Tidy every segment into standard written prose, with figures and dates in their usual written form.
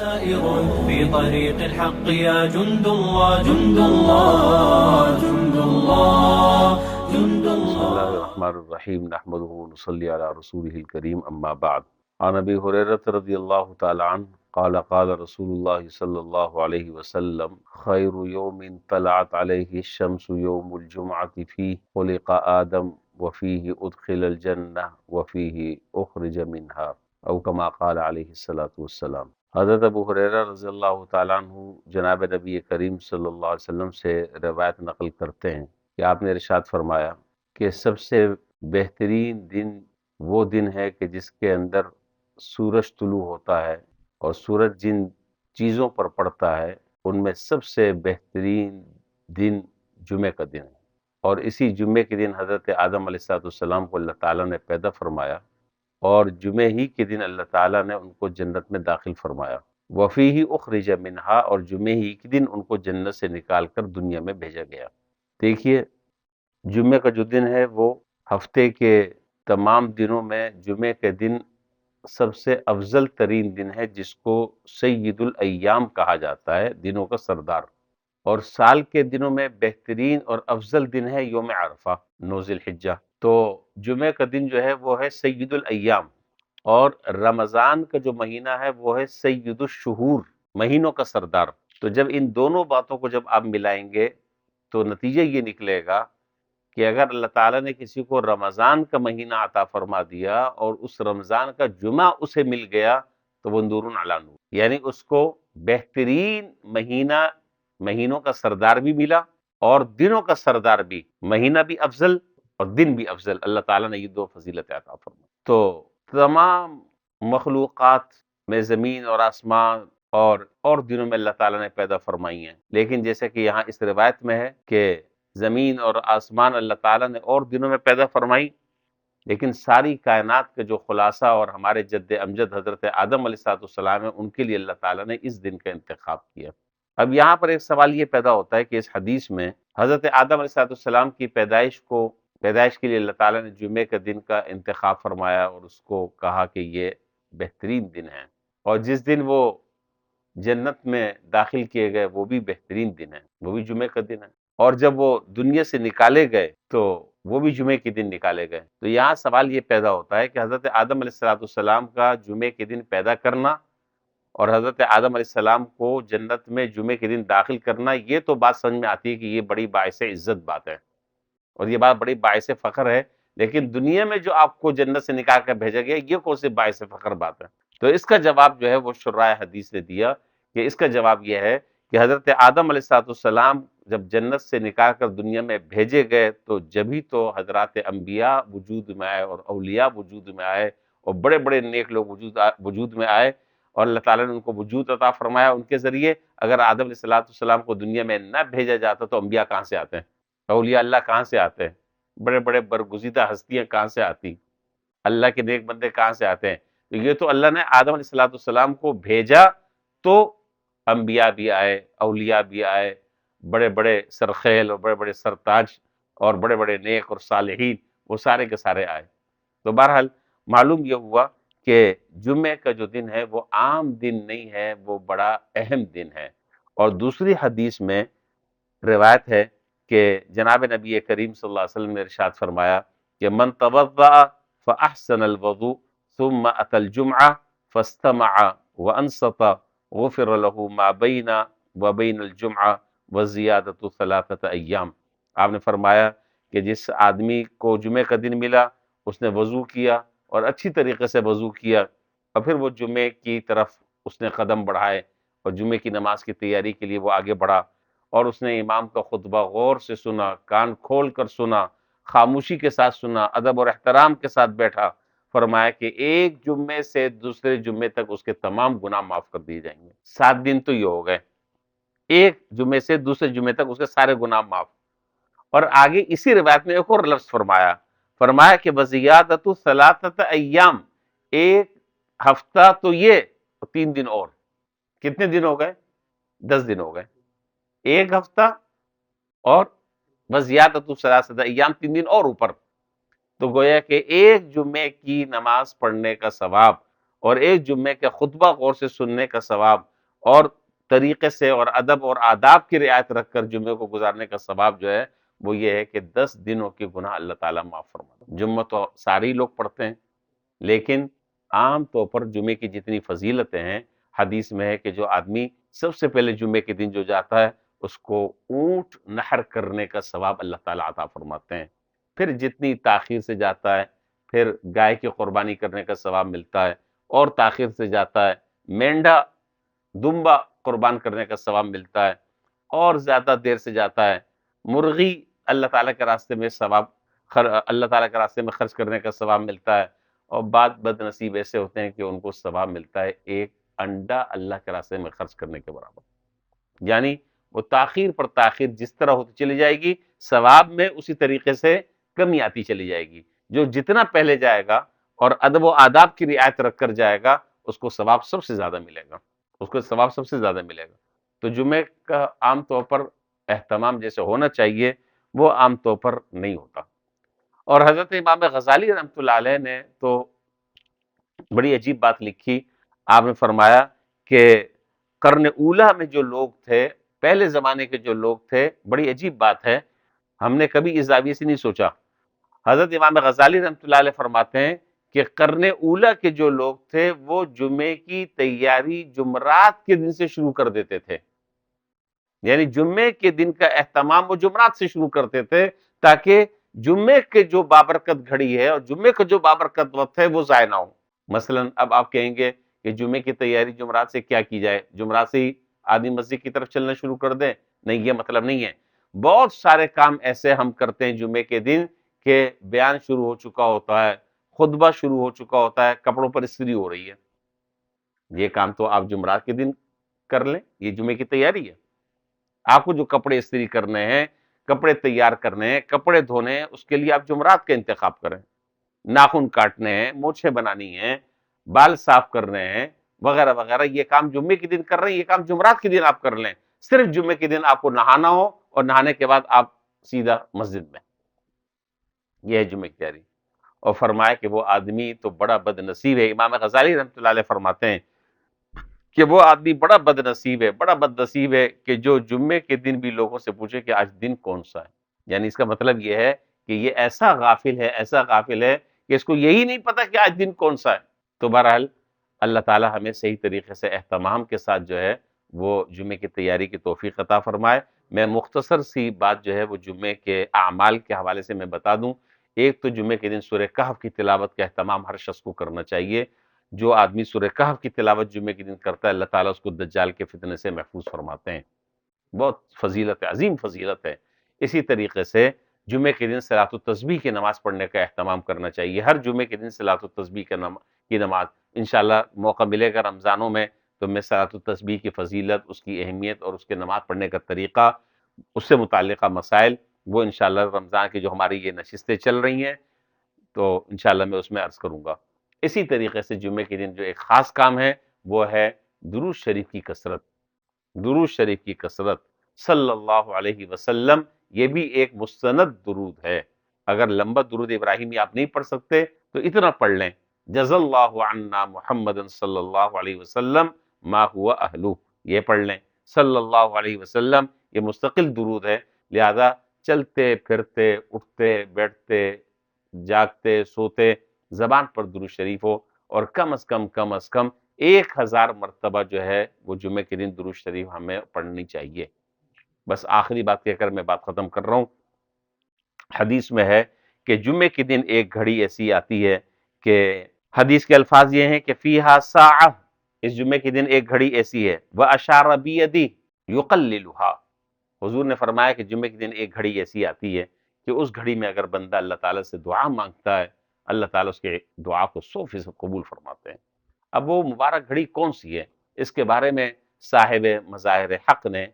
سائر في طريق الحق يا جند الله جند الله جند الله جند بسم الله. الله الرحمن الرحيم نحمده ونصلي على رسوله الكريم أما بعد. عن أبي هريرة رضي الله تعالى عنه قال قال رسول الله صلى الله عليه وسلم خير يوم طلعت عليه الشمس يوم الجمعة فيه خلق آدم وفيه أدخل الجنة وفيه أخرج منها او كما قال علیہ الصلوۃ والسلام۔ حضرت ابو ہریرہ رضی اللہ تعالیٰ عنہ جناب نبی کریم صلی اللہ علیہ وسلم سے روایت نقل کرتے ہیں کہ آپ نے ارشاد فرمایا کہ سب سے بہترین دن وہ دن ہے کہ جس کے اندر سورج طلوع ہوتا ہے، اور سورج جن چیزوں پر پڑتا ہے ان میں سب سے بہترین دن جمعہ کا دن ہے، اور اسی جمعے کے دن حضرت آدم علیہ السلام کو اللہ تعالیٰ نے پیدا فرمایا، اور جمعے ہی کے دن اللہ تعالیٰ نے ان کو جنت میں داخل فرمایا۔ وفیہ اخرج منہا، اور جمعے ہی کے دن ان کو جنت سے نکال کر دنیا میں بھیجا گیا۔ دیکھیے، جمعے کا جو دن ہے وہ ہفتے کے تمام دنوں میں جمعے کے دن سب سے افضل ترین دن ہے، جس کو سید الایام کہا جاتا ہے، دنوں کا سردار۔ اور سال کے دنوں میں بہترین اور افضل دن ہے یوم عرفہ، 9 ذی الحجہ۔ تو جمعہ کا دن جو ہے وہ ہے سید الایام، اور رمضان کا جو مہینہ ہے وہ ہے سید الشہور، مہینوں کا سردار۔ تو جب ان دونوں باتوں کو جب آپ ملائیں گے تو نتیجہ یہ نکلے گا کہ اگر اللہ تعالیٰ نے کسی کو رمضان کا مہینہ عطا فرما دیا اور اس رمضان کا جمعہ اسے مل گیا تو وہ نور علی نور، یعنی اس کو بہترین مہینوں کا سردار بھی ملا، اور دنوں کا سردار بھی، مہینہ بھی افضل اور دن بھی افضل۔ اللہ تعالیٰ نے یہ دو فضیلت عطا فرمائی۔ تو تمام مخلوقات میں زمین اور آسمان اور دنوں میں اللہ تعالیٰ نے پیدا فرمائی ہیں، لیکن جیسے کہ یہاں اس روایت میں ہے کہ زمین اور آسمان اللہ تعالیٰ نے اور دنوں میں پیدا فرمائی، لیکن ساری کائنات کا جو خلاصہ اور ہمارے جد امجد حضرت آدم علیہ السلام ہیں، ان کے لیے اللہ تعالیٰ نے اس دن کا انتخاب کیا۔ اب یہاں پر ایک سوال یہ پیدا ہوتا ہے کہ اس حدیث میں حضرت آدم علیہ السلام کی پیدائش کے لیے اللہ تعالیٰ نے جمعے کا دن کا انتخاب فرمایا، اور اس کو کہا کہ یہ بہترین دن ہے، اور جس دن وہ جنت میں داخل کیے گئے وہ بھی بہترین دن ہے، وہ بھی جمعے کا دن ہے، اور جب وہ دنیا سے نکالے گئے تو وہ بھی جمعے کے دن نکالے گئے۔ تو یہاں سوال یہ پیدا ہوتا ہے کہ حضرت آدم علیہ السلام کا جمعے کے دن پیدا کرنا اور حضرت آدم علیہ السلام کو جنت میں جمعے کے دن داخل کرنا، یہ تو بات سمجھ میں آتی ہے کہ یہ بڑی باعث عزت بات ہے، اور یہ بات بڑی باعث فخر ہے، لیکن دنیا میں جو آپ کو جنت سے نکال کر بھیجا گیا، یہ کون سی باعث فخر بات ہے؟ تو اس کا جواب جو ہے وہ شرائع حدیث نے دیا کہ اس کا جواب یہ ہے کہ حضرت آدم علیہ السلام جب جنت سے نکال کر دنیا میں بھیجے گئے تو جبھی تو حضرات انبیاء وجود میں آئے اور اولیاء وجود میں آئے اور بڑے بڑے نیک لوگ وجود میں آئے، اور اللہ تعالیٰ نے ان کو وجود عطا فرمایا ان کے ذریعے۔ اگر آدم علیہ السلام کو دنیا میں نہ بھیجا جاتا تو انبیاء کہاں سے آتے ہیں، اولیاء اللہ کہاں سے آتے ہیں، بڑے بڑے برگزیدہ ہستیاں کہاں سے آتی، اللہ کے نیک بندے کہاں سے آتے ہیں؟ تو یہ تو اللہ نے آدم علیہ السلام کو بھیجا تو انبیاء بھی آئے، اولیاء بھی آئے، بڑے بڑے سرخیل اور بڑے بڑے سرتاج اور بڑے بڑے نیک اور صالحین، وہ سارے کے سارے آئے۔ تو بہرحال معلوم یہ ہوا کہ جمعے کا جو دن ہے وہ عام دن نہیں ہے، وہ بڑا اہم دن ہے۔ اور دوسری حدیث میں روایت ہے کہ جناب نبی کریم صلی اللہ علیہ وسلم نے ارشاد فرمایا کہ من توضأ فأحسن الوضوء ثم أتى الجمعة فاستمع وأنصت غفر له ما بين وبين الجمعة وزيادة 3 أيام۔ آپ نے فرمایا کہ جس آدمی کو جمعے کا دن ملا، اس نے وضو کیا اور اچھی طریقے سے وضو کیا، اور پھر وہ جمعے کی طرف اس نے قدم بڑھائے اور جمعے کی نماز کی تیاری کے لیے وہ آگے بڑھا، اور اس نے امام کا خطبہ غور سے سنا، کان کھول کر سنا، خاموشی کے ساتھ سنا، ادب اور احترام کے ساتھ بیٹھا۔ فرمایا کہ ایک جمعے سے دوسرے جمعے تک اس کے تمام گناہ معاف کر دیے جائیں گے۔ 7 دن تو یہ ہو گئے، ایک جمعے سے دوسرے جمعے تک اس کے سارے گناہ معاف۔ اور آگے اسی روایت میں ایک اور لفظ فرمایا کہ وزیادۃ 3 ایام، ایک ہفتہ تو یہ 3 دن اور۔ کتنے دن ہو گئے؟ 10 دن ہو گئے، ایک ہفتہ اور وزیادۃ 3 ایام، 3 دن اور اوپر۔ تو گویا کہ ایک جمعے کی نماز پڑھنے کا ثواب اور ایک جمعے کے خطبہ غور سے سننے کا ثواب اور طریقے سے اور ادب اور آداب کی رعایت رکھ کر جمعے کو گزارنے کا ثواب جو ہے وہ یہ ہے کہ 10 دنوں کے گناہ اللہ تعالیٰ معاف فرما۔ جمعہ تو سارے ہی لوگ پڑھتے ہیں، لیکن عام طور پر جمعے کی جتنی فضیلتیں ہیں، حدیث میں ہے کہ جو آدمی سب سے پہلے جمعے کے دن جو جاتا ہے اس کو اونٹ نحر کرنے کا ثواب اللہ تعالیٰ عطا فرماتے ہیں۔ پھر جتنی تاخیر سے جاتا ہے پھر گائے کی قربانی کرنے کا ثواب ملتا ہے، اور تاخیر سے جاتا ہے مینڈا دمبا قربان کرنے کا ثواب ملتا ہے، اور زیادہ دیر سے جاتا ہے مرغی اللہ تعالیٰ کے راستے میں اللہ تعالیٰ کے راستے میں خرچ کرنے کا ثواب ملتا ہے، اور بعض بد نصیب ایسے ہوتے ہیں کہ ان کو ثواب ملتا ہے ایک انڈا اللہ کے راستے میں خرچ کرنے کے برابر۔ یعنی وہ تاخیر پر تاخیر جس طرح ہوتی چلی جائے گی، ثواب میں اسی طریقے سے کمی آتی چلی جائے گی۔ جو جتنا پہلے جائے گا اور ادب و آداب کی رعایت رکھ کر جائے گا اس کو ثواب سب سے زیادہ ملے گا، اس کو ثواب سب سے زیادہ ملے گا۔ تو جمعے کا عام طور پر اہتمام جیسے ہونا چاہیے وہ عام طور پر نہیں ہوتا۔ اور حضرت امام غزالی رحمۃ اللہ علیہ نے تو بڑی عجیب بات لکھی، آپ نے فرمایا کہ قرن اولا میں جو لوگ تھے، پہلے زمانے کے جو لوگ تھے، بڑی عجیب بات ہے، ہم نے کبھی اس زاویے سے نہیں سوچا۔ حضرت امام غزالی رحمۃ اللہ علیہ فرماتے ہیں کہ قرن اولا کے جو لوگ تھے وہ جمعے کی تیاری جمعرات کے دن سے شروع کر دیتے تھے، یعنی جمعے کے دن کا اہتمام وہ جمعرات سے شروع کرتے تھے تاکہ جمعے کے جو بابرکت گھڑی ہے اور جمعے کا جو بابرکت وقت ہے وہ ضائع نہ ہو۔ مثلا اب آپ کہیں گے کہ جمعے کی تیاری جمعرات سے کیا کی جائے، جمعرات سے ہی آدمی مسجد کی طرف چلنا شروع کر دیں؟ نہیں، یہ مطلب نہیں ہے۔ بہت سارے کام ایسے ہم کرتے ہیں جمعے کے دن کہ بیان شروع ہو چکا ہوتا ہے، خطبہ شروع ہو چکا ہوتا ہے، کپڑوں پر استری ہو رہی ہے۔ یہ کام تو آپ جمعرات کے دن کر لیں، یہ جمعے کی تیاری ہے۔ آپ کو جو کپڑے استری کرنے ہیں، کپڑے تیار کرنے ہیں، کپڑے دھونے ہیں، اس کے لیے آپ جمعرات کا انتخاب کریں۔ ناخن کاٹنے ہیں، مونچھیں بنانی ہیں، بال صاف کرنے ہیں، وغیرہ وغیرہ، یہ کام جمعے کے دن کر رہے ہیں، یہ کام جمعرات کے دن آپ کر لیں۔ صرف جمعے کے دن آپ کو نہانا ہو اور نہانے کے بعد آپ سیدھا مسجد میں، یہ ہے جمعے کی تیاری۔ اور فرمایا کہ وہ آدمی تو بڑا بد نصیب ہے۔ امام غزالی رحمۃ اللہ علیہ فرماتے ہیں کہ وہ آدمی بڑا بد نصیب ہے، بڑا بد نصیب ہے کہ جو جمعے کے دن بھی لوگوں سے پوچھے کہ آج دن کون سا ہے۔ یعنی اس کا مطلب یہ ہے کہ یہ ایسا غافل ہے، ایسا غافل ہے کہ اس کو یہی نہیں پتا کہ آج دن کون سا ہے۔ تو بہرحال اللہ تعالی ہمیں صحیح طریقے سے اہتمام کے ساتھ جو ہے وہ جمعے کی تیاری کی توفیق عطا فرمائے۔ میں مختصر سی بات جو ہے وہ جمعے کے اعمال کے حوالے سے میں بتا دوں۔ ایک تو جمعے کے دن سورہ کہف کی تلاوت کا اہتمام ہر شخص کو کرنا چاہیے۔ جو آدمی سورہ کہف کی تلاوت جمعے کے دن کرتا ہے اللہ تعالیٰ اس کو دجال کے فتنے سے محفوظ فرماتے ہیں۔ بہت فضیلت ہے، عظیم فضیلت ہے۔ اسی طریقے سے جمعے کے دن صلاۃ التسبیح کی نماز پڑھنے کا اہتمام کرنا چاہیے۔ ہر جمعے کے دن صلاۃ التسبیح کی نماز، انشاءاللہ موقع ملے گا رمضانوں میں تو میں صلاۃ التسبیح کی فضیلت، اس کی اہمیت اور اس کے نماز پڑھنے کا طریقہ، اس سے متعلقہ مسائل، وہ انشاءاللہ رمضان کی جو ہماری یہ نشستیں چل رہی ہیں تو انشاءاللہ میں اس میں عرض کروں گا۔ اسی طریقے سے جمعے کے دن جو ایک خاص کام ہے وہ ہے درود شریف کی کثرت، درود شریف کی کثرت صلی اللہ علیہ وسلم۔ یہ بھی ایک مستند درود ہے۔ اگر لمبا درود ابراہیمی آپ نہیں پڑھ سکتے تو اتنا پڑھ لیں، جزا اللہ عنا محمد صلی اللہ علیہ وسلم ما ہوا اہلو، یہ پڑھ لیں صلی اللہ علیہ وسلم۔ یہ مستقل درود ہے، لہذا چلتے پھرتے، اٹھتے بیٹھتے، جاگتے سوتے زبان پر درود شریف ہو، اور کم از کم 1000 مرتبہ جو ہے وہ جمعے کے دن درود شریف ہمیں پڑھنی چاہیے۔ بس آخری بات کہہ کر میں بات ختم کر رہا ہوں۔ حدیث میں ہے کہ جمعے کے دن ایک گھڑی ایسی آتی ہے کہ حدیث کے الفاظ یہ ہیں کہ فیہا ساعہ، اس جمعے کے دن ایک گھڑی ایسی ہے، وَأَشَارَ بِيَدِهِ يُقَلِّلُهَا، حضور نے فرمایا کہ جمعے کے دن ایک گھڑی ایسی آتی ہے کہ اس گھڑی میں اگر بندہ اللہ تعالیٰ سے دعا مانگتا ہے اللہ تعالیٰ اس کے دعا کو 100% قبول فرماتے ہیں۔ اب وہ مبارک گھڑی کون سی ہے، اس کے بارے میں صاحب مظاہر حق نے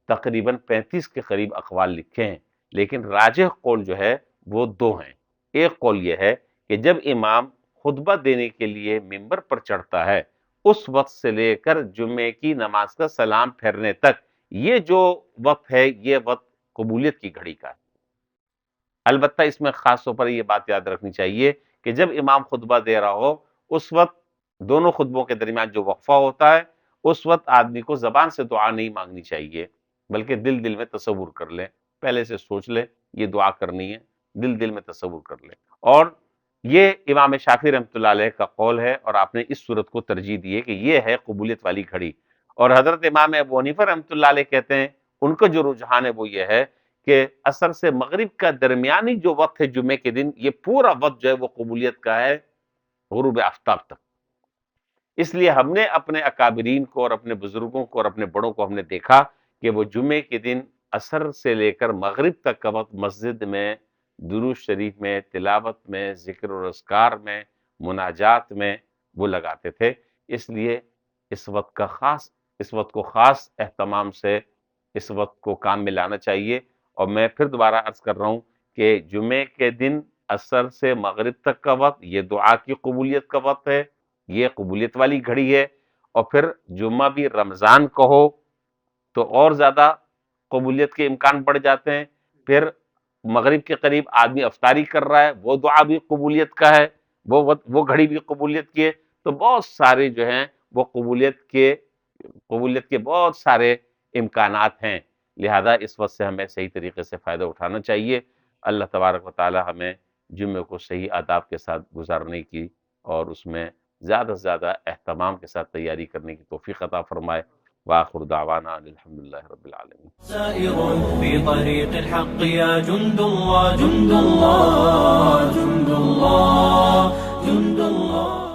تقریباً 35 کے قریب اقوال لکھے ہیں، لیکن راجح قول جو ہے وہ 2 ہیں۔ ایک قول یہ ہے کہ جب امام خطبہ دینے کے لیے ممبر پر چڑھتا ہے اس وقت سے لے کر جمعے کی نماز کا سلام پھیرنے تک، یہ جو وقت ہے یہ وقت قبولیت کی گھڑی کا ہے۔ البتہ اس میں خاص طور پر یہ بات یاد رکھنی چاہیے کہ جب امام خطبہ دے رہا ہو اس وقت دونوں خطبوں کے درمیان جو وقفہ ہوتا ہے اس وقت آدمی کو زبان سے دعا نہیں مانگنی چاہیے، بلکہ دل دل میں تصور کر لیں، پہلے سے سوچ لیں یہ دعا کرنی ہے، دل دل میں تصور کر لیں۔ اور یہ امام شافعی رحمۃ اللہ علیہ کا قول ہے، اور آپ نے اس صورت کو ترجیح دی ہے کہ یہ ہے قبولیت والی گھڑی۔ اور حضرت امام ابو حنیفہ رحمۃ اللہ علیہ کہتے ہیں، ان کا جو رجحان ہے وہ یہ ہے کہ عصر سے مغرب کا درمیانی جو وقت ہے جمعے کے دن، یہ پورا وقت جو ہے وہ قبولیت کا ہے غروب آفتاب تک۔ اس لیے ہم نے اپنے اکابرین کو اور اپنے بزرگوں کو اور اپنے بڑوں کو ہم نے دیکھا کہ وہ جمعے کے دن عصر سے لے کر مغرب تک کا وقت مسجد میں، درود شریف میں، تلاوت میں، ذکر و اذکار میں، مناجات میں وہ لگاتے تھے۔ اس لیے اس وقت کو خاص اہتمام سے اس وقت کو کام میں لانا چاہیے۔ اور میں پھر دوبارہ عرض کر رہا ہوں کہ جمعے کے دن عصر سے مغرب تک کا وقت یہ دعا کی قبولیت کا وقت ہے، یہ قبولیت والی گھڑی ہے۔ اور پھر جمعہ بھی رمضان کو ہو تو اور زیادہ قبولیت کے امکان بڑھ جاتے ہیں۔ پھر مغرب کے قریب آدمی افطاری کر رہا ہے، وہ دعا بھی قبولیت کا ہے، وہ گھڑی بھی قبولیت کی ہے۔ تو بہت سارے جو ہیں وہ قبولیت کے بہت سارے امکانات ہیں، لہذا اس وقت سے ہمیں صحیح طریقے سے فائدہ اٹھانا چاہیے۔ اللہ تبارک و تعالی ہمیں جمعے کو صحیح آداب کے ساتھ گزارنے کی اور اس میں زیادہ سے زیادہ اہتمام کے ساتھ تیاری کرنے کی توفیق عطا فرمائے۔ وآخر دعوانا الحمدللہ رب العالمین۔ سائر في طريق الحق يا جند الله جند الله جند الله جند الله